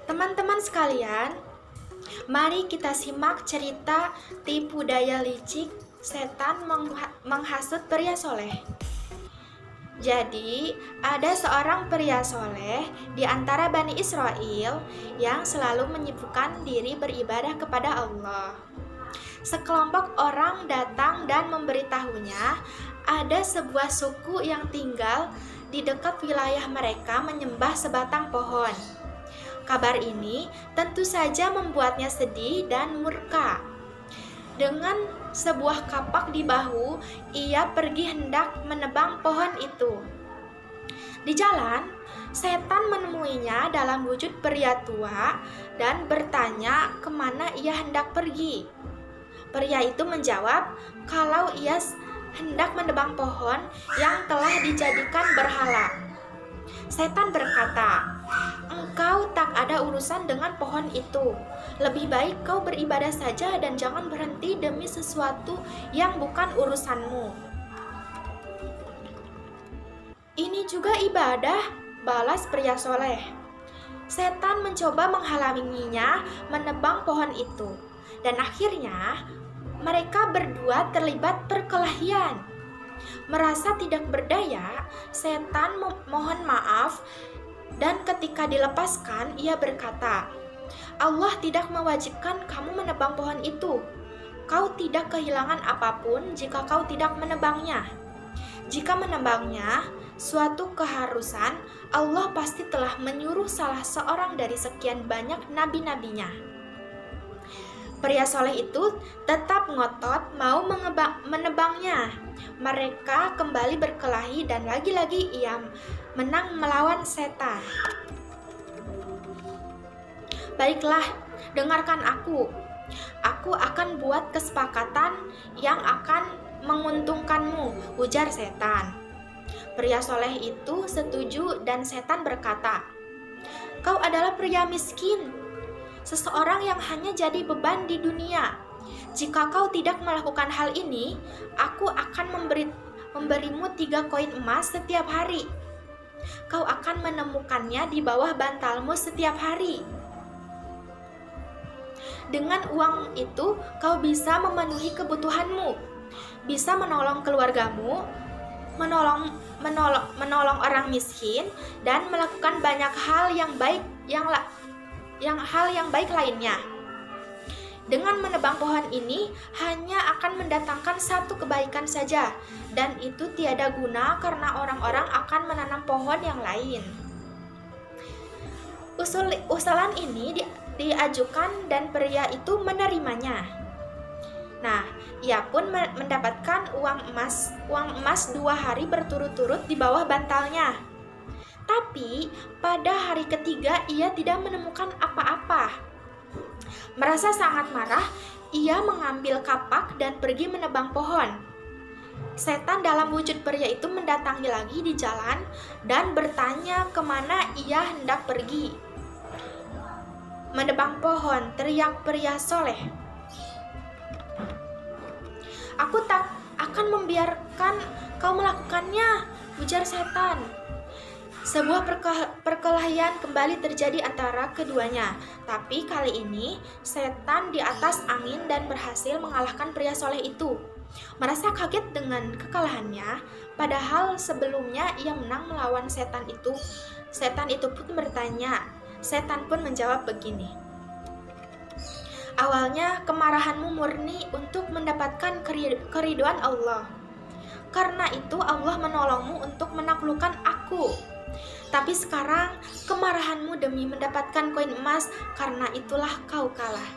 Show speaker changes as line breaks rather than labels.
Teman-teman sekalian, mari kita simak cerita tipu daya licik setan menghasut pria soleh. Jadi, ada seorang pria soleh di antara Bani Israel yang selalu menyibukkan diri beribadah kepada Allah. Sekelompok orang datang dan memberitahunya ada sebuah suku yang tinggal di dekat wilayah mereka menyembah sebatang pohon. Kabar ini tentu saja membuatnya sedih dan murka. Dengan sebuah kapak di bahu, ia pergi hendak menebang pohon itu. Di jalan, setan menemuinya dalam wujud pria tua dan bertanya kemana ia hendak pergi. Pria itu menjawab kalau ia hendak menebang pohon yang telah dijadikan berhala. Setan berkata, "Engkau tak ada urusan dengan pohon itu. Lebih baik kau beribadah saja dan jangan berhenti demi sesuatu yang bukan urusanmu." "Ini juga ibadah," balas pria soleh. Setan mencoba menghalanginya menebang pohon itu, dan akhirnya mereka berdua terlibat perkelahian. Merasa tidak berdaya, setan mohon maaf, dan ketika dilepaskan, ia berkata, "Allah tidak mewajibkan kamu menebang pohon itu. Kau tidak kehilangan apapun jika kau tidak menebangnya. Jika menebangnya suatu keharusan, Allah pasti telah menyuruh salah seorang dari sekian banyak nabi-nabinya." Pria soleh itu tetap ngotot mau menebangnya. Mereka kembali berkelahi dan lagi-lagi ia menang melawan setan. "Baiklah, dengarkan aku. Aku akan buat kesepakatan yang akan menguntungkanmu," ujar setan. Pria soleh itu setuju dan setan berkata, "Kau adalah pria miskin, seseorang yang hanya jadi beban di dunia. Jika kau tidak melakukan hal ini, aku akan memberimu 3 koin emas setiap hari. Kau akan menemukannya di bawah bantalmu setiap hari. Dengan uang itu, kau bisa memenuhi kebutuhanmu, bisa menolong keluargamu, menolong orang miskin, dan melakukan banyak hal yang baik lainnya. Dengan menebang pohon ini hanya akan mendatangkan satu kebaikan saja, dan itu tiada guna karena orang-orang akan menanam pohon yang lain." Usulan ini diajukan dan pria itu menerimanya. Nah, ia pun mendapatkan uang emas 2 hari berturut-turut di bawah bantalnya. Tapi pada hari ketiga ia tidak menemukan apa-apa. Merasa sangat marah, ia mengambil kapak dan pergi menebang pohon. Setan dalam wujud pria itu mendatangi lagi di jalan dan bertanya kemana ia hendak pergi. "Menebang pohon," teriak pria soleh. "Aku tak akan membiarkan kau melakukannya," ujar setan. Sebuah perkelahian kembali terjadi antara keduanya, tapi kali ini setan di atas angin dan berhasil mengalahkan pria soleh itu. Merasa kaget dengan kekalahannya, padahal sebelumnya ia menang melawan setan itu. Setan itu pun bertanya. Setan pun menjawab begini, "Awalnya kemarahanmu murni untuk mendapatkan keriduan Allah. Karena itu Allah menolongmu untuk menaklukkan aku. Tapi sekarang kemarahanmu demi mendapatkan koin emas, karena itulah kau kalah."